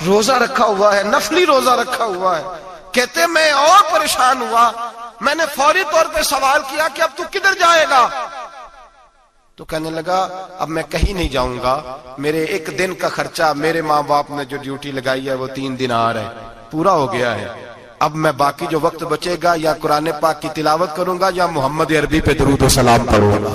روزہ رکھا ہوا ہے، نفلی روزہ رکھا ہوا ہے. کہتے میں اور پریشان ہوا، میں نے فوری طور پہ سوال کیا کہ اب تو کدھر جائے گا؟ تو کہنے لگا اب میں کہیں نہیں جاؤں گا، میرے ایک دن کا خرچہ میرے ماں باپ نے جو ڈیوٹی لگائی ہے وہ 3 دینار ہے، پورا ہو گیا ہے. اب میں باقی جو وقت بچے گا یا قرآن پاک کی تلاوت کروں گا یا محمد عربی پہ درود و سلام پڑھوں گا.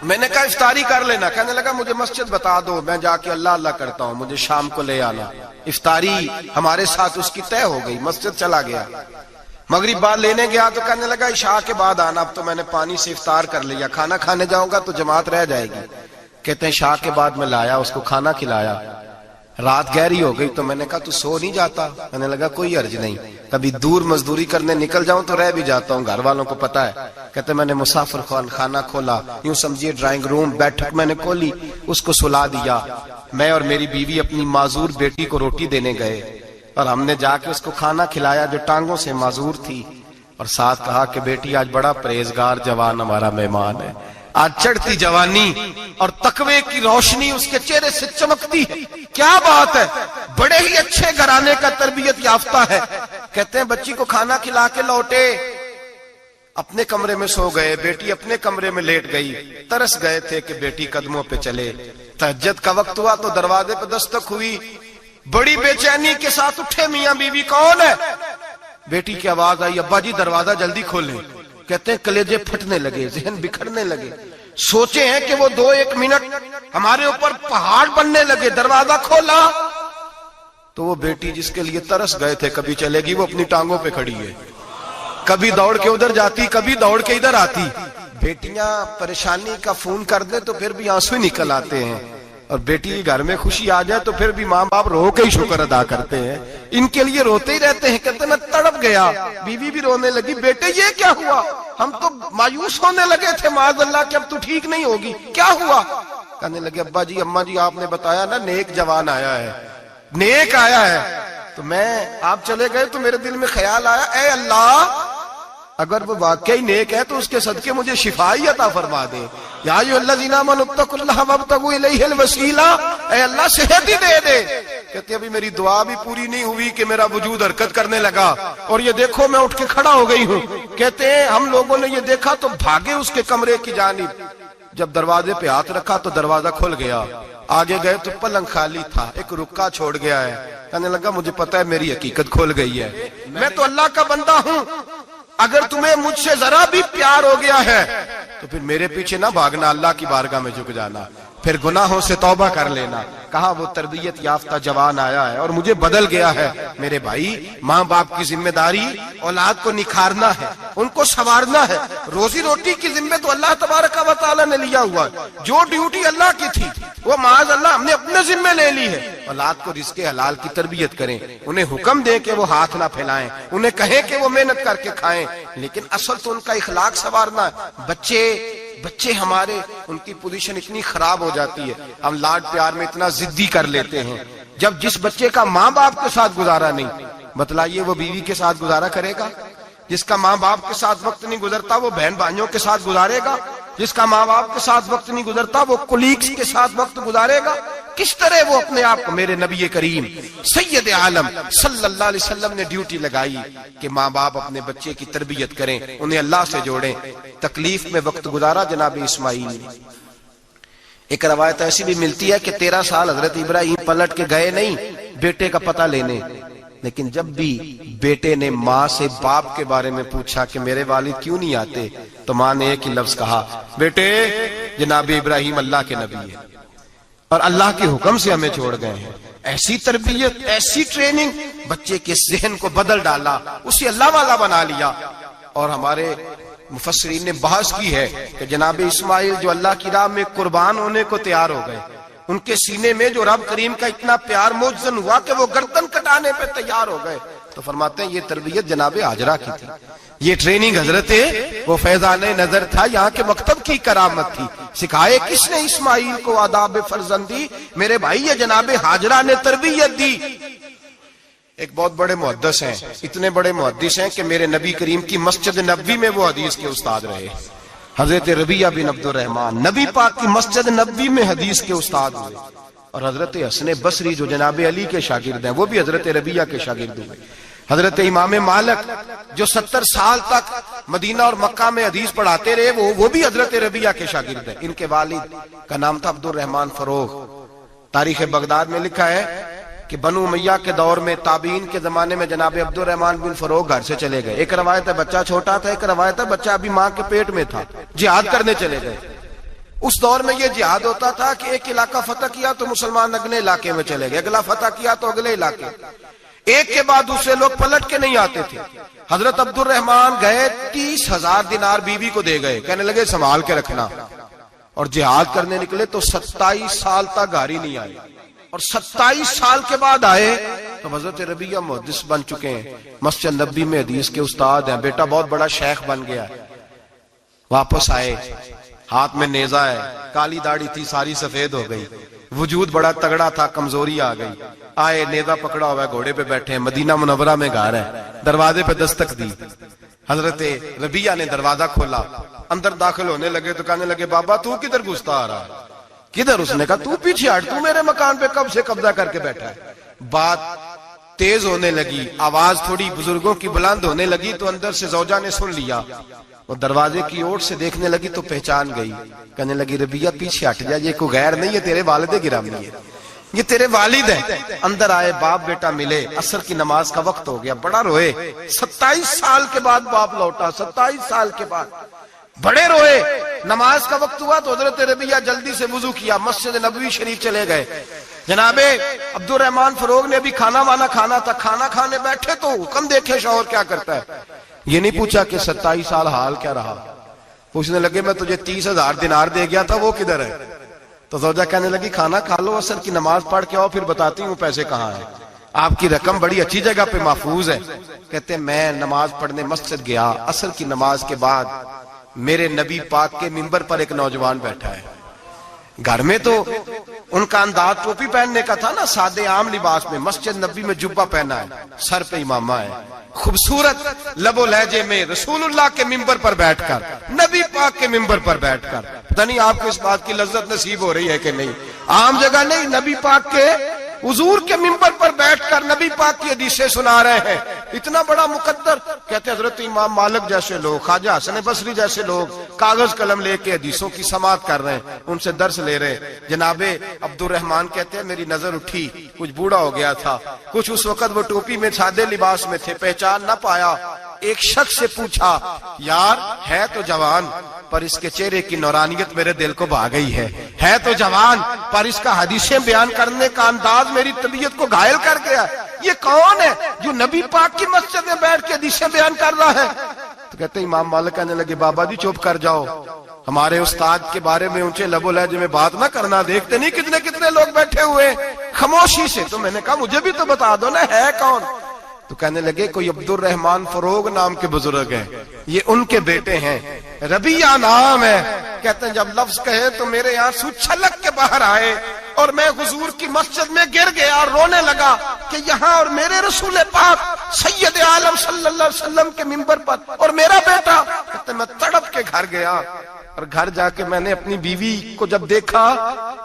میں نے کہا افطاری کر لینا. کہنے لگا مجھے مسجد بتا دو، میں جا کے اللہ اللہ کرتا ہوں، مجھے شام کو لے آنا. افطاری ہمارے ساتھ اس کی طے ہو گئی، مسجد چلا گیا. مغرب بعد لینے گیا تو کہنے لگا عشاء کے بعد آنا. اب تو میں نے پانی سے افطار کر لیا، کھانا کھانے جاؤں گا تو جماعت رہ جائے گی. کہتے ہیں عشاء کے بعد میں لایا، اس کو کھانا کھلایا. رات گہری ہو گئی تو میں نے کہا تو سو نہیں جاتا؟ کہنے لگا کوئی عرض نہیں، کبھی دور مزدوری کرنے نکل جاؤں تو رہ بھی جاتا ہوں، گھر والوں کو پتا ہے. کہتے میں نے مسافر خانہ کھولا، یوں سمجھیے ڈرائنگ روم بیٹھک میں نے کھولی، اس کو سلا دیا. میں اور میری بیوی اپنی معذور بیٹی کو روٹی دینے گئے اور ہم نے جا کے اس کو کھانا کھلایا جو ٹانگوں سے معذور تھی، اور ساتھ کہا کہ بیٹی آج بڑا پرہیزگار جوان ہمارا مہمان ہے، آج چڑھتی جوانی اور تقوی کی روشنی اس کے چہرے سے چمکتی ہے. کیا بات ہے، بڑے ہی اچھے گھرانے کا تربیت یافتہ ہے. کہتے ہیں بچی کو کھانا کھلا کے لوٹے، اپنے کمرے میں سو گئے، بیٹی اپنے کمرے میں لیٹ گئی. ترس گئے تھے کہ بیٹی قدموں پہ چلے. تہجد کا وقت ہوا تو دروازے پہ دستک ہوئی. بڑی بے چینی کے ساتھ اٹھے میاں بیوی، کون ہے؟ بیٹی کی آواز آئی ابا جی دروازہ جلدی کھولیں. کہتے ہیں کلیجے پھٹنے لگے، ذہن بکھرنے لگے. سوچے ہیں کہ وہ 2-1 منٹ ہمارے اوپر پہاڑ بننے لگے. دروازہ کھولا تو وہ بیٹی جس کے لیے ترس گئے تھے کبھی چلے گی، وہ اپنی ٹانگوں پہ کھڑی ہے. کبھی دوڑ کے ادھر جاتی، کبھی دوڑ کے ادھر آتی. بیٹیاں پریشانی کا فون کر دیں تو پھر بھی آنسو نکل آتے ہیں، اور بیٹی گھر میں خوشی آ جائے تو پھر بھی ماں باپ رو کے ہی شکر ادا کرتے ہیں. ان کے لیے روتے ہی رہتے ہیں. کہتے میں تڑپ گیا. بیوی بھی رونے لگی، بیٹے یہ کیا ہوا؟ ہم تو مایوس ہونے لگے تھے معاذ اللہ کہ اب تو ٹھیک نہیں ہوگی، کیا ہوا؟ کہنے لگے ابا جی اماں جی آپ نے بتایا نا نیک جوان آیا ہے، نیک آیا ہے. تو میں آپ چلے گئے تو میرے دل میں خیال آیا اے اللہ اگر وہ واقعی نیک ہے تو اس کے صدقے مجھے شفائی عطا فرما دے. یا ایھا الذین آمنوا اتقوا اللہ وابتغوا الیہ الوسیلہ، اے اللہ صحت ہی دے دے. کہتے ابھی میری دعا بھی پوری نہیں ہوئی کہ میرا وجود حرکت کرنے لگا، اور یہ دیکھو میں اٹھ کے کھڑا ہو گئی ہوں. کہتے ہیں ہم لوگوں نے یہ دیکھا تو بھاگے اس کے کمرے کی جانب. جب دروازے پہ ہاتھ رکھا تو دروازہ کھل گیا. آگے گئے تو پلنگ خالی تھا، ایک رکا چھوڑ گیا ہے. کہنے لگا مجھے پتا ہے میری حقیقت کھل گئی ہے، میں تو اللہ کا بندہ ہوں. اگر تمہیں مجھ سے ذرا بھی پیار ہو گیا ہے تو پھر میرے پیچھے نہ بھاگنا، اللہ کی بارگاہ میں جھک جانا، پھر گناہوں سے توبہ کر لینا. کہا وہ تربیت یافتہ جوان آیا ہے اور مجھے بدل گیا ہے. میرے بھائی ماں باپ کی ذمہ داری اولاد کو نکھارنا ہے، ان کو سنوارنا ہے. روزی روٹی کی ذمہ تو اللہ تبارک و تعالی نے لیا ہوا ہے. جو ڈیوٹی اللہ کی تھی وہ معاذ اللہ ہم نے اپنے ذمہ لے لی ہے. اولاد کو رزق حلال کی تربیت کریں، انہیں حکم دیں کہ وہ ہاتھ نہ پھیلائیں، انہیں کہیں کہ وہ محنت کر کے کھائیں، لیکن اصل تو ان کا اخلاق سنوارنا ہے. بچے ہمارے ان کی پوزیشن اتنی خراب ہو جاتی ہے، ہم لاڈ پیار میں اتنا ضدی کر لیتے ہیں. جب جس بچے کا ماں باپ کے ساتھ گزارا نہیں، بتلائیے وہ بیوی کے ساتھ گزارا کرے گا؟ جس کا ماں باپ کے ساتھ وقت نہیں گزرتا وہ بہن بھائیوں کے ساتھ گزارے گا؟ جس کا ماں باپ کے ساتھ وقت نہیں گزرتا وہ کولیگز کے ساتھ وقت گزارے گا؟ کس طرح وہ اپنے آپ کو، میرے نبی کریم سید عالم صلی اللہ علیہ وسلم نے ڈیوٹی لگائی کہ ماں باپ اپنے بچے کی تربیت کریں، انہیں اللہ سے جوڑیں. تکلیف میں وقت گزارا جناب اسماعیل نے. ایک روایت ایسی بھی ملتی ہے کہ 13 سال حضرت ابراہیم پلٹ کے گئے نہیں بیٹے کا پتہ لینے، لیکن جب بھی بیٹے نے ماں سے باپ کے بارے میں پوچھا کہ میرے والد کیوں نہیں آتے تو ماں نے ایک ہی لفظ کہا، بیٹے جناب ابراہیم اللہ کے نبی ہے اور اللہ کے حکم سے ہمیں چھوڑ گئے ہیں. ایسی تربیت، ایسی ٹریننگ بچے کے ذہن کو بدل ڈالا، اسے اللہ والا بنا لیا. اور ہمارے مفسرین نے بحث کی ہے کہ جناب اسماعیل جو اللہ کی راہ میں قربان ہونے کو تیار ہو گئے، ان کے سینے میں جو رب کریم کا اتنا پیار موجزن ہوا کہ وہ گردن کٹانے پہ تیار ہو گئے. تو فرماتے ہیں یہ تربیت جناب ہاجرہ کی تھی، یہ ٹریننگ حضرت وہ فیضان نظر تھا، یہاں کے مکتب کی کرامت تھی. سکھائے کس نے اسماعیل کو آداب فرزندی؟ میرے بھائی یہ جناب ہاجرہ نے تربیت دی. ایک بہت بڑے محدث ہیں، اتنے بڑے محدث ہیں کہ میرے نبی کریم کی مسجد نبوی میں وہ حدیث کے استاد رہے. حضرت ربیعہ بن عبد الرحمن نبی پاک کی مسجد نبوی میں حدیث کے استاد ہوئے. اور حضرت حسن بصری جو جناب علی کے شاگرد ہیں وہ بھی حضرت ربیہ کے شاگرد ہوئے. حضرت امام مالک جو 70 سال تک مدینہ اور مکہ میں حدیث پڑھاتے رہے وہ بھی حضرت ربیہ کے شاگرد ہیں. ان کے والد کا نام تھا عبد الرحمن فروغ. تاریخ بغداد میں لکھا ہے کہ بنو امیہ کے دور میں تابعین کے زمانے میں جناب عبد الرحمن بن فروغ گھر سے چلے گئے. ایک روایت ہے بچہ چھوٹا تھا, ایک روایت ہے بچہ ابھی ماں کے پیٹ میں تھا, جہاد کرنے چلے گئے. اس دور میں یہ جہاد ہوتا تھا کہ ایک علاقہ فتح کیا تو مسلمان اگلے علاقے میں چلے گئے, اگلا فتح کیا تو اگلے علاقے, ایک کے بعد دوسرے لوگ پلٹ کے نہیں آتے تھے. حضرت عبد الرحمن گئے 30,000 دینار بیوی کو دے گئے, کہنے لگے سنبھال کے رکھنا. اور جہاد کرنے نکلے تو 27 سال تک گھر ہی نہیں آئے, اور 27 سال کے بعد آئے تو حضرت ربیہ محدث بن چکے ہیں, مسجد نبوی میں حدیث کے استاد ہیں, بیٹا بہت بڑا شیخ بن گیا. واپس آئے, ہاتھ میں نیزہ ہے, کالی داڑھی تھی ساری سفید ہو گئی, وجود بڑا تگڑا تھا, کمزوری آ گئی. آئے, نیزہ پکڑا ہوا ہے, گھوڑے پہ بیٹھے ہیں, مدینہ منورہ میں گھر ہے, دروازے پہ دستک دی. حضرت ربیہ نے دروازہ کھولا, اندر داخل ہونے لگے تو کہنے لگے بابا تو کدھر گھستا آ رہا ہے؟ کدھر؟ اس نے کہا تو پیچھے ہٹ, تو میرے مکان پہ کب سے قبضہ کر کے بیٹھا ہے. بات تیز ہونے لگی, آواز تھوڑی بزرگوں کی بلند ہونے لگی تو اندر سے زوجہ نے سن لیا. وہ دروازے کی اوٹ سے دیکھنے لگی تو پہچان گئی, کہنے لگی ربیہ پیچھے ہٹ جا, یہ کوئی غیر نہیں ہے, تیرے والد گرامی ہے, یہ تیرے والد ہیں. اندر آئے, باپ بیٹا ملے, عصر کی نماز کا وقت ہو گیا, بڑا روئے. 27 سال کے بعد باپ لوٹا, 27 سال کے بعد بڑے روئے. نماز کا وقت ہوا تو حضرت ربیہ جلدی سے وضو کیا, مسجد نبوی شریف چلے گئے. جناب عبد الرحمن فروغ نے بھی کھانا وانا کھانا تھا, کھانا کھانے بیٹھے تو حکم دیکھے شوہر کیا کرتا ہے. یہ نہیں پوچھا کہ 27 سال حال کیا رہا, پوچھنے لگے میں تجھے 30,000 دینار دے گیا تھا, وہ کدھر ہے؟ تو زوجہ کہنے لگی کھانا کھا لو, عصر کی نماز پڑھ کے آؤ, پھر بتاتی ہوں پیسے کہاں ہیں. آپ کی رقم بڑی اچھی جگہ پہ محفوظ ہے. کہتے ہیں میں نماز پڑھنے مسجد گیا, عصر کی نماز کے بعد میرے نبی پاک کے منبر پر ایک نوجوان بیٹھا ہے. گھر میں تو ان کا انداز ٹوپی پہننے کا تھا نا, سادے عام لباس میں, مسجد نبی میں جبہ پہنا ہے, سر پہ امامہ ہے, خوبصورت لب و لہجے میں رسول اللہ کے منبر پر بیٹھ کر, نبی پاک کے منبر پر بیٹھ کر. پتہ نہیں آپ کو اس بات کی لذت نصیب ہو رہی ہے کہ نہیں, عام جگہ نہیں, نبی پاک کے حضور کے منبر پر بیٹھ کر نبی پاک کی حدیثیں سنا رہے ہیں. اتنا بڑا مقدر. کہتے حضرت امام مالک جیسے لوگ, خواجہ حسن بصری جیسے لوگ کاغذ قلم لے کے حدیثوں کی سماعت کر رہے ہیں, ان سے درس لے رہے ہیں. جناب عبد الرحمن کہتے ہیں میری نظر اٹھی, کچھ بوڑھا ہو گیا تھا, کچھ اس وقت وہ ٹوپی میں سادے لباس میں تھے, پہچان نہ پایا. ایک شخص سے پوچھا یار ہے تو جوان پر اس کے چہرے کی نورانیت میرے دل کو بھا گئی ہے تو جوان پر اس کا حدیثیں بیان کرنے کا انداز میری طبیعت کو گھائل کر گیا. یہ کون ہے جو نبی پاک کی مسجد میں بیٹھ کے حدیثیں بیان کر رہا ہے؟ تو کہتے ہیں امام مالک کہنے لگے بابا جی چپ کر جاؤ, ہمارے استاد کے بارے میں اونچے لب و لہجے میں بات نہ کرنا, دیکھتے نہیں کتنے کتنے لوگ بیٹھے ہوئے خاموشی سے. تو میں نے کہا مجھے بھی تو بتا دو نا ہے کون. تو کہنے لگے کوئی عبد الرحمن فروغ نام کے بزرگ ہیں, یہ ان کے بیٹے ہیں, ربیہ نام ہے. کہتے ہیں جب لفظ کہے تو میرے آنسو چھلک کے باہر آئے اور میں حضور کی مسجد میں گر گیا اور رونے لگا کہ یہاں اور میرے رسول پاک سید عالم صلی اللہ علیہ وسلم کے منبر پر اور میرا بیٹا. کہتے ہیں میں تڑپ کے گھر گیا اور گھر جا کے میں نے اپنی بیوی کو جب دیکھا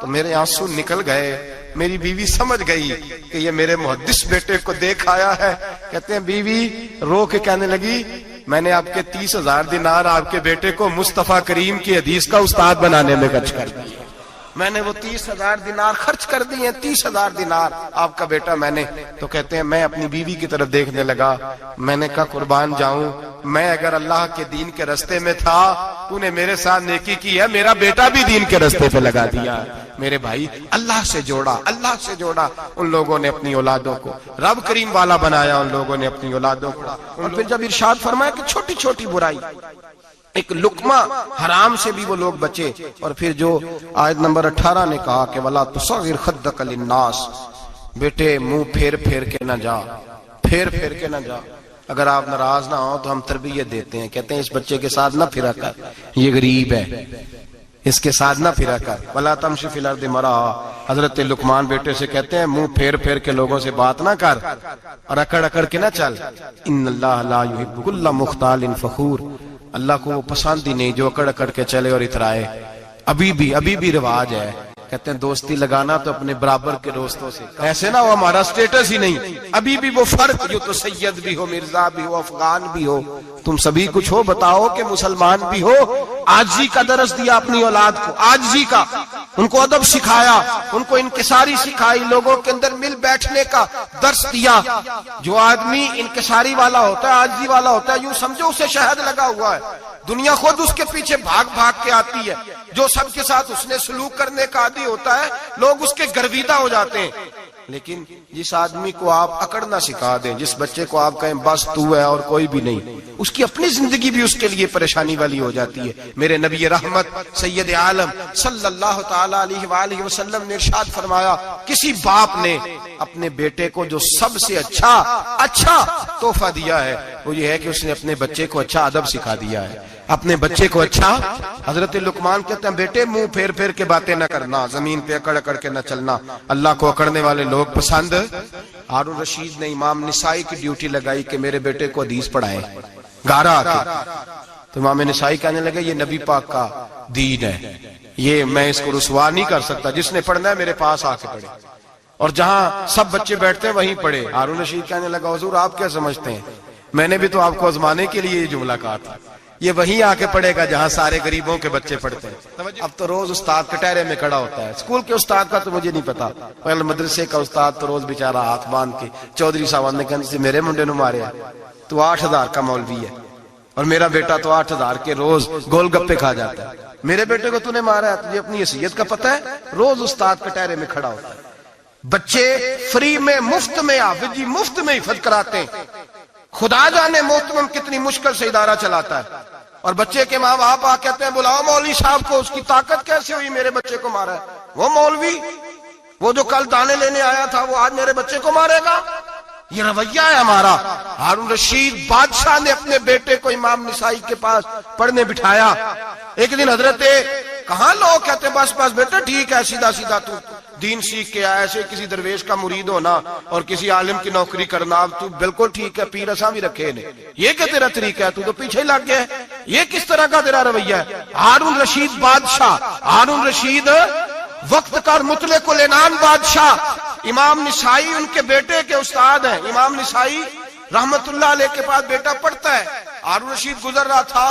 تو میرے آنسو نکل گئے. میری بیوی سمجھ گئی کہ یہ میرے محدث بیٹے کو دیکھ آیا ہے. کہتے ہیں بیوی رو کے کہنے لگی میں نے آپ کے 30,000 دینار آپ کے بیٹے کو مصطفیٰ کریم کی حدیث کا استاد بنانے میں خرچ کر دیا. میں نے وہ 30,000 دینار خرچ کر دیے, 30,000 دینار آپ کا بیٹا میں نے. تو کہتے ہیں میں اپنی بیوی کی طرف دیکھنے لگا, میں نے کہا قربان جاؤں, میں اگر اللہ کے دین کے رستے میں تھا تو نے میرے ساتھ نیکی کی ہے, میرا بیٹا بھی دین کے رستے پہ لگا دیا. میرے بھائی اللہ سے جوڑا, اللہ سے جوڑا. ان لوگوں نے اپنی اولادوں کو رب کریم والا بنایا, ان لوگوں نے اپنی اولادوں کو. اور پھر جب ارشاد فرمایا کہ چھوٹی چھوٹی برائی, ایک لقمہ حرام سے بھی وہ لوگ بچے. اور پھر جو آیت نمبر 18 نے کہا کہ وَلَا تُصَغِّرْ خَدَّكَ لِلنَّاسِ, بیٹے منہ پھیر پھیر کے نہ جا, پھیر پھیر کے نہ جا. اگر آپ ناراض نہ ہو تو ہم تربیت دیتے ہیں, کہتے ہیں اس بچے کے ساتھ نہ پھرا کر, یہ غریب ہے, اس کے ساتھ نہ پھرا کر. وَلَا تَمْشِ فِي الْأَرْضِ مَرَحًا, حضرت لقمان بیٹے سے کہتے ہیں منہ پھیر پھیر کے لوگوں سے بات نہ کر اور اکڑ اکڑ کے نہ چل. إِنَّ اللَّهَ لَا يُحِبُّ كُلَّ مُخْتَالٍ فَخُورٍ, اللہ کو وہ پسند ہی نہیں جو اکڑ اکڑ کے چلے اور اترائے. ابھی بھی رواج ہے کہتے ہیں دوستی لگانا تو اپنے برابر کے دوستوں سے، ایسے نہ ہو ہمارا سٹیٹس ہی نہیں، ابھی بھی وہ فرق جو تو سید بھی ہو، مرزا بھی ہو، افغان بھی ہو، تم سبھی کچھ ہو، بتاؤ کہ مسلمان بھی ہو۔ عاجزی کا درس دیا اپنی اولاد کو، عاجزی کا، ان کو ادب سکھایا، ان کو انکساری سکھائی، لوگوں کے اندر مل بیٹھنے کا درس دیا۔ جو آدمی انکساری والا ہوتا ہے، عاجزی والا ہوتا ہے، یوں سمجھو اسے شہد لگا ہوا ہے، دنیا خود اس کے پیچھے بھاگ بھاگ کے آتی ہے۔ جو سب کے ساتھ اس نے سلوک کرنے کا عادی ہوتا ہے، لوگ اس کے گرویدہ ہو جاتے ہیں۔ لیکن جس آدمی کو آپ اکڑنا سکھا دیں، جس بچے کو آپ کہیں بس تو ہے اور کوئی بھی نہیں، اس کی اپنی زندگی بھی اس کے لیے پریشانی والی ہو جاتی ہے۔ میرے نبی رحمت سید عالم صلی اللہ تعالی علیہ وآلہ وسلم نے ارشاد فرمایا، کسی باپ نے اپنے بیٹے کو جو سب سے اچھا تحفہ دیا ہے وہ یہ ہے کہ اس نے اپنے بچے کو اچھا ادب سکھا دیا ہے، اپنے بچے کو اچھا۔ حضرت لقمان کہتے ہیں بیٹے منہ پھیر پھیر کے باتیں نہ کرنا، زمین پہ اکڑ اکڑ کے نہ چلنا، اللہ کو اکڑنے والے لوگ پسند۔ ہارون رشید نے امام نسائی کی ڈیوٹی لگائی کہ میرے بیٹے کو حدیث پڑھائے گارا آ کے، تو امام نسائی کہنے لگے یہ نبی پاک کا دین ہے، یہ میں اس کو رسوا نہیں کر سکتا، جس نے پڑھنا ہے میرے پاس آ کے پڑھے، اور جہاں سب بچے بیٹھتے ہیں وہیں پڑھے۔ ہارون رشید کہنے لگا حضور آپ کیا سمجھتے ہیں، میں نے بھی تو آپ کو آزمانے کے لیے یہ جملہ کہا تھا، یہ وہیں آ کے پڑھے گا جہاں سارے غریبوں کے بچے پڑھتے ہیں۔ اب تو روز استاد کٹہرے میں کھڑا ہوتا ہے، اسکول کے استاد کا تو مجھے نہیں پتا، پہلے مدرسے کا استاد تو روز بیچارہ ہاتھ باندھ کے چودھری صاحب نے کہا سے میرے منڈے نو مارے تو 8,000 کا مولوی ہے، اور میرا بیٹا تو 8,000 کے روز گول گپے کھا جاتا ہے، میرے بیٹے کو تو نے مارا ہے، تجھے اپنی حیثیت کا پتہ ہے؟ روز استاد کٹہرے میں کھڑا ہوتا ہے۔ بچے فری میں مفت میں حافظ جی مفت میں حفظ کراتے ہیں، خدا جانے محتمم کتنی مشکل سے ادارہ چلاتا ہے، اور بچے کے ماں باپ آ کہتے ہیں بلاؤ مولوی صاحب کو، اس کی طاقت کیسے ہوئی میرے بچے کو مارا ہے؟ وہ مولوی وہ جو کل دانے لینے آیا تھا وہ آج میرے بچے کو مارے گا؟ یہ رویہ ہے ہمارا۔ ہارون رشید بادشاہ نے اپنے بیٹے کو امام نسائی کے پاس پڑھنے بٹھایا۔ ایک دن حضرت کہاں لوگ کہتے بس بیٹا ٹھیک ہے، سیدھا سیدھا تو دین سیکھ کے آیا، ایسے کسی درویش کا مرید ہونا اور کسی عالم کی نوکری کرنا، اب تو بالکل ٹھیک ہے، پیر اساں بھی رکھے نے، یہ کہ تیرا طریقہ ہے، تو پیچھے لگ گیا ہے، یہ کس طرح کا تیرا رویہ ہے؟ ہارون رشید بادشاہ، ہارون رشید وقت کا مطلق العنان بادشاہ، امام نسائی ان کے بیٹے کے استاد ہیں، امام نسائی رحمت اللہ علیہ کے پاس بیٹا پڑھتا ہے۔ ہارون رشید گزر رہا تھا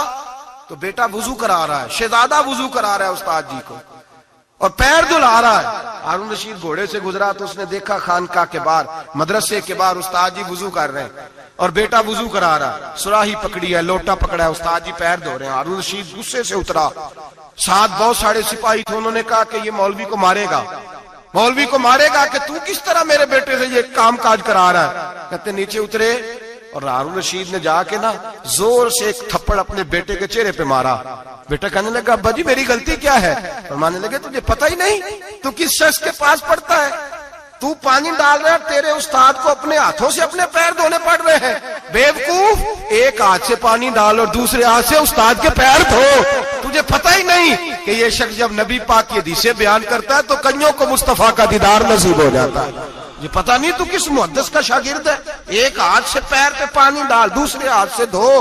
تو بیٹا وضو کرا رہا ہے، شہزادہ وضو کرا رہا ہے استاد جی کو، اور پیر دھلا رہا ہے۔ ہارون رشید گھوڑے سے گزرا تو اس نے دیکھا خانقاہ کے باہر، مدرسے کے باہر استاد جی وضو کر رہے ہیں اور بیٹا وضو کرا رہا ہے، سراہی پکڑی ہے، لوٹا پکڑا ہے، استاد جی پیر دھو رہے ہیں۔ ہارون رشید غصے سے اترا، ساتھ بہت سارے سپاہی تھے، انہوں نے کہا کہ یہ مولوی کو مارے گا، مولوی کو مارے گا کہ تو کس طرح میرے بیٹے سے یہ کام کاج کرا رہا ہے؟ کہتے نیچے اترے اور ہارون رشید نے جا کے نا زور سے ایک تھپڑ اپنے بیٹے کے چہرے پہ مارا۔ بیٹا کہنے لگا ابا جی میری غلطی کیا ہے؟ فرمانے لگے تجھے پتہ ہی نہیں تو کس شخص کے پاس پڑھتا ہے؟ تو پانی ڈال رہا ہے، تیرے استاد کو اپنے ہاتھوں سے اپنے پیر دھونے پڑ رہے ہیں۔ بیوقوف، ایک ہاتھ سے پانی ڈال اور دوسرے ہاتھ سے استاد کے پیر دھو، تجھے پتہ ہی نہیں کہ یہ شخص جب نبی پاک کی حدیثیں بیان کرتا ہے تو کئیوں کو مصطفیٰ کا دیدار نصیب ہو جاتا ہے۔ یہ پتہ نہیں تو کس محدث کا شاگرد ہے، ایک ہاتھ سے پیر پہ پانی ڈال دوسرے ہاتھ سے دھو،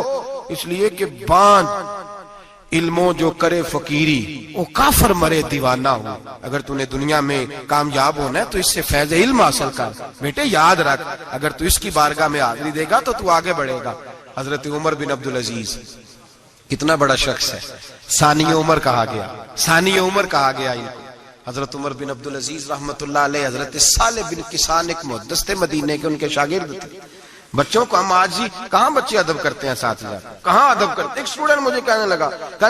اس لیے کہ باندھ علموں جو کرے فقیری وہ کافر مرے دیوانہ ہو۔ اگر تو نے دنیا میں کامیاب ہونا ہے تو اس سے فیض علم حاصل کر، بیٹے یاد رکھ، اگر تو اس کی بارگاہ میں حاضری دے گا تو آگے بڑھے گا۔ حضرت عمر بن عبدالعزیز کتنا بڑا شخص ہے، ثانی عمر کہا گیا، ثانی عمر کہا گیا ان کو۔ حضرت عمر بن عبدالعزیز رحمت اللہ علیہ، حضرت صالح بن کسان ایک محدث تھے مدینے کے، ان کے شاگرد تھے۔ بچوں کو ہم آج ہی کہاں بچے ادب کرتے ہیں ساتھ جا کہاں ادب کرتے؟ ایک اسٹوڈنٹ مجھے کہنے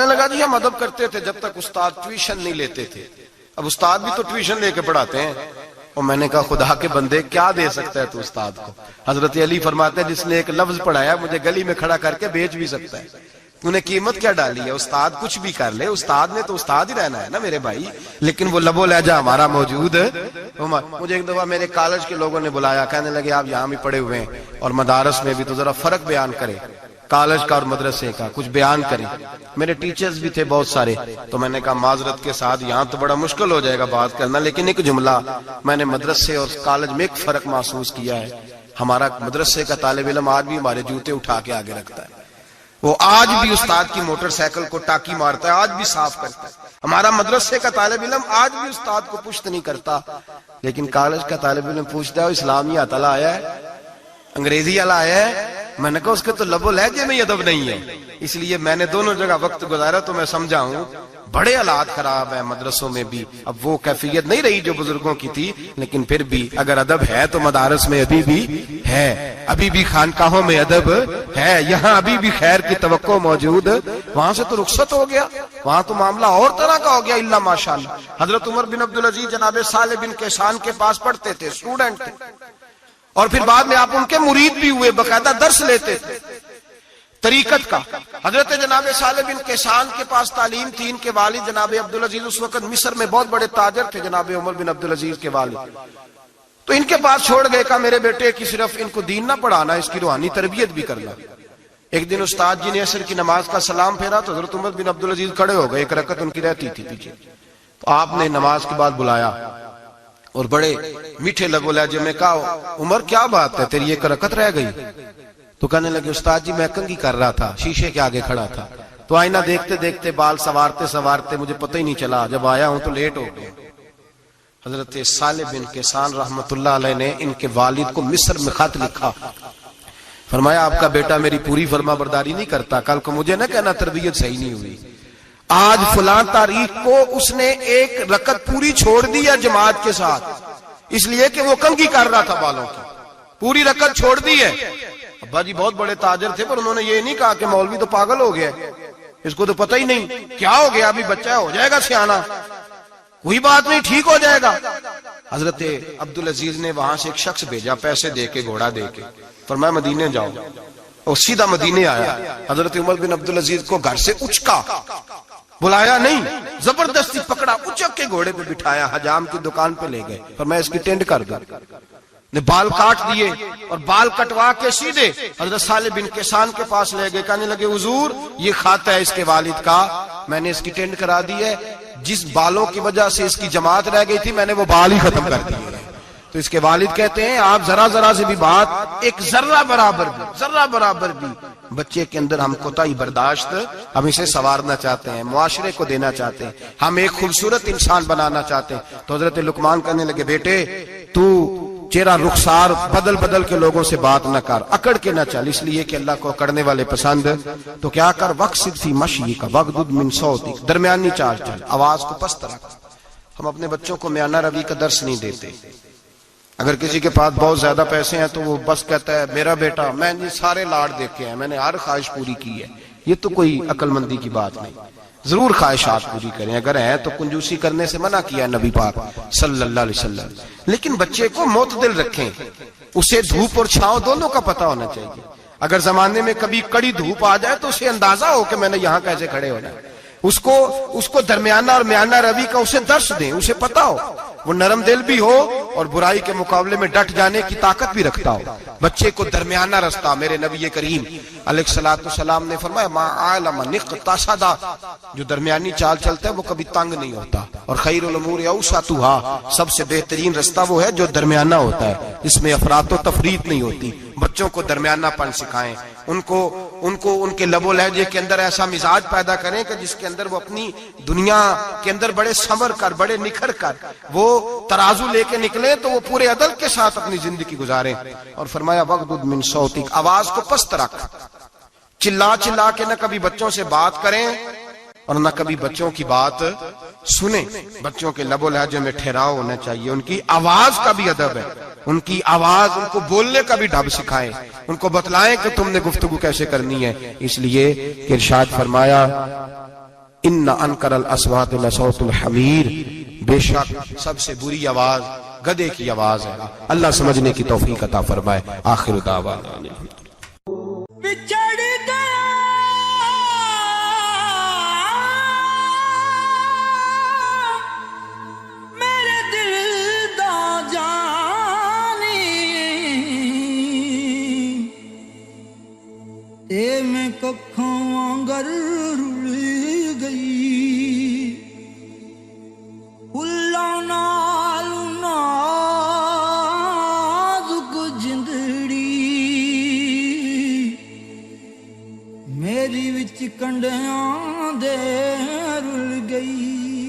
لگا جی ہم ادب کرتے تھے جب تک استاد ٹیوشن نہیں لیتے تھے، اب استاد بھی تو ٹیوشن لے کے پڑھاتے ہیں۔ اور میں نے کہا خدا کے بندے کیا دے سکتا ہے تو استاد کو؟ حضرت علی فرماتے ہیں جس نے ایک لفظ پڑھایا مجھے گلی میں کھڑا کر کے بیچ بھی سکتا ہے، تو نے قیمت کیا ڈالی ہے؟ استاد کچھ بھی کر لے، استاد نے تو استاد ہی رہنا ہے نا میرے بھائی، لیکن وہ لب و لہجہ ہمارا موجود ہے۔ مجھے ایک دفعہ میرے کالج کے لوگوں نے بلایا، کہنے لگے آپ یہاں بھی پڑھے ہوئے ہیں اور مدارس میں بھی، تو ذرا فرق بیان کریں کالج کا اور مدرسے کا، کچھ بیان کریں۔ میرے ٹیچرز بھی تھے بہت سارے، تو میں نے کہا معذرت کے ساتھ یہاں تو بڑا مشکل ہو جائے گا بات کرنا، لیکن ایک جملہ میں نے مدرسے اور کالج میں ایک فرق محسوس کیا ہے، ہمارا مدرسے کا طالب علم آج بھی ہمارے جوتے اٹھا کے آگے رکھتا ہے، وہ آج بھی استاد کی موٹر سائیکل کو ٹاکی مارتا ہے، آج بھی صاف کرتا ہے۔ ہمارا مدرسے کا طالب علم آج بھی استاد کو پشت نہیں کرتا، لیکن کالج کا طالب علم پوچھتا ہے اسلامی اتلا آیا ہے، انگریزی والا آیا ہے؟ میں نے کہا اس کے تو لب و لہجے میں ادب نہیں ہے۔ اس لیے میں نے دونوں جگہ وقت گزارا تو میں سمجھا ہوں بڑے حالات خراب ہیں مدرسوں میں بھی۔ اب وہ کیفیت نہیں رہی جو بزرگوں کی تھی، لیکن پھر بھی اگر ادب ہے تو مدارس میں ابھی بھی ہے، ابھی بھی خانقاہوں میں ادب ہے، یہاں ابھی بھی خیر کی توقع موجود۔ وہاں سے تو رخصت ہو گیا، وہاں تو معاملہ اور طرح کا ہو گیا، الا ماشاءاللہ۔ حضرت عمر بن عبدالعزیز جناب صالح بن کیسان کے پاس پڑھتے تھے، اسٹوڈنٹ تھے، اور پھر بعد میں آپ ان کے مرید بھی ہوئے، باقاعدہ درس لیتے تھے طریقت کا۔ حضرت جناب صالح بن کیسان کے پاس تعلیم تھی، ان کے والد جناب عبدالعزیز اس وقت مصر میں بہت بڑے تاجر تھے، جناب عمر بن عبدالعزیز کے والد۔ تو ان کے پاس چھوڑ گئے، کہا میرے بیٹے کی صرف ان کو دین نہ پڑھانا، اس کی روحانی تربیت بھی کرنا۔ ایک دن استاد جی نے عصر کی نماز کا سلام پھیرا تو حضرت عمر بن عبدالعزیز کھڑے ہو گئے، ایک رکعت ان کی رہتی تھی پیچھے، تو آپ نے نماز کے بعد بلایا اور بڑے میٹھے لب و لہجے میں کہا عمر کیا بات ہے تیری ایک رکعت رہ گئی؟ تو کہنے لگے استاد جی میں کنگھی کر رہا تھا، شیشے کے آگے کھڑا تھا، تو آئینہ دیکھتے دیکھتے بال سوارتے سوارتے مجھے پتہ ہی نہیں چلا، جب آیا ہوں تو لیٹ ہو گیا۔ حضرت صالح بن کیسان رحمت اللہ علیہ نے ان کے والد کو مصر میں خط لکھا، فرمایا آپ کا بیٹا میری پوری فرما برداری نہیں کرتا، کل کو مجھے نہ کہنا تربیت صحیح نہیں ہوئی۔ آج فلاں تاریخ کو اس نے ایک رکعت پوری چھوڑ دی ہے جماعت کے ساتھ، اس لیے کہ وہ کنگھی کر رہا تھا بالوں کی، پوری رکعت چھوڑ دی ہے۔ ابا جی بہت بڑے تاجر تھے، پر انہوں نے یہ نہیں کہا کہ مولوی تو پاگل ہو گیا، اس کو تو پتہ ہی نہیں کیا ہو گیا، ابھی بچہ ہو جائے گا سیانا، کوئی بات نہیں ٹھیک ہو جائے گا۔ حضرت عبدالعزیز نے وہاں سے ایک شخص بھیجا پیسے دے کے، گھوڑا دے کے، فرمایا مدینے جاؤ، اور سیدھا مدینے آیا۔ حضرت عمر بن عبدالعزیز کو گھر سے اچکا، بلایا نہیں، زبردستی پکڑا، اچک کے گھوڑے پہ بٹھایا، حجام کی دکان پہ لے گئے، فرمایا اس کی ٹینڈ کر دو، نے بال کاٹ دیے اور بال کٹوا کے سیدھے حضرت صالح بن کیسان کے پاس لے گئے، کہنے لگے حضور یہ خط ہے اس کے والد کا، میں نے اس کی ٹینڈ کرا دی ہے، جس بالوں کی وجہ سے اس کی جماعت رہ گئی تھی میں نے وہ بال ہی ختم کر دیے۔ تو اس کے والد کہتے ہیں آپ ذرا ذرا سے بھی بات، ایک ذرہ برابر بھی بچے کے اندر ہم کوتاہی برداشت، ہم اسے سنوارنا چاہتے ہیں، معاشرے کو دینا چاہتے ہیں، ہم ایک خوبصورت انسان بنانا چاہتے ہیں۔ تو حضرت لقمان کہنے لگے بیٹے تو چہرہ رخسار بدل بدل کے لوگوں سے بات نہ کر، اکڑ کے نہ چل، اس لیے کہ اللہ کو اکڑنے والے پسند، تو کیا کر وقصد فی مشی کا وغضض من صوتک، درمیانی چال چل، آواز کو پست رکھ۔ ہم اپنے بچوں کو میانہ روی کا درس نہیں دیتے۔ اگر کسی کے پاس بہت زیادہ پیسے ہیں تو وہ بس کہتا ہے میرا بیٹا، میں نے سارے لاڈ دیکھے ہیں، میں نے ہر خواہش پوری کی ہے، یہ تو کوئی عقل مندی کی بات نہیں۔ ضرور خواہشات پوری کریں، اگر ہیں تو کنجوسی کرنے سے منع کیا نبی پاک صلی اللہ علیہ وسلم، لیکن بچے کو معتدل رکھیں، اسے دھوپ اور چھاؤں دونوں کا پتہ ہونا چاہیے۔ اگر زمانے میں کبھی کڑی دھوپ آ جائے تو اسے اندازہ ہو کہ میں نے یہاں کیسے کھڑے ہونا ہے، اس کو درمیانہ اور میانہ روی کا اسے درس دیں، اسے پتہ ہو، وہ نرم دل بھی ہو اور برائی کے مقابلے میں ڈٹ جانے کی طاقت بھی رکھتا ہو۔ بچے کو درمیانہ رستہ، میرے نبی کریم علیہ الصلوۃ والسلام نے فرمایا ما علم نقتصد، جو درمیانی چال چلتا ہے وہ کبھی تنگ نہیں ہوتا، اور خیر الامور اوسطها، سب سے بہترین رستہ وہ ہے جو درمیانہ ہوتا ہے، اس میں افراط و تفریط نہیں ہوتی۔ بچوں کو درمیانہ پن سکھائیں، ان کو ان کے لب و لہجے کے اندر ایسا مزاج پیدا کریں کہ جس کے اندر وہ اپنی دنیا کے اندر بڑے سنور کر، بڑے نکھر کر وہ ترازو لے کے نکلیں تو وہ پورے عدل کے ساتھ اپنی زندگی گزاریں۔ اور فرمایا وغضض من صوتک، آواز کو پست رکھ، چلا چلا کے نہ کبھی بچوں سے بات کریں اور نہ کبھی بچوں کی بات سنیں۔ بچوں کے لب و لہجے میں ٹھہراؤ ہونا چاہیے، ان کی آواز کا بھی ادب ہے، ان کی آواز، ان کو بولنے کا بھی ڈھب سکھائیں، ان کو بتلائیں کہ تم نے گفتگو کیسے کرنی ہے۔ اس لیے کہ ارشاد فرمایا ان انکر الاصوات لصوت الحمیر، بے شک سب سے بری آواز گدھے کی آواز ہے۔ اللہ سمجھنے کی توفیق عطا فرمائے۔ آخر دعوانا میں ککھوں وانگر رل گئی، اللہ نال نازک جندڑی میری وچ کنڈیاں دے رل گئی۔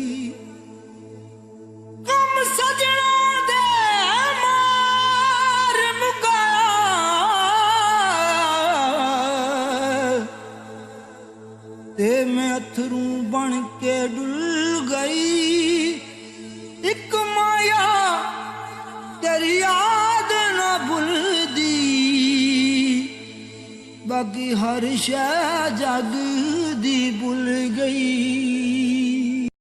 ਤੇ ਮੈਂ ਅਥਰੂ ਬਣ ਕੇ ਡੁੱਲ ਗਈ। ਇੱਕ ਮਾਇਆ ਤੇਰੀ ਯਾਦ ਨਾ ਭੁੱਲਦੀ, ਬਾਕੀ ਹਰ ਸ਼ੈ ਜਗ ਦੀ ਭੁੱਲ ਗਈ।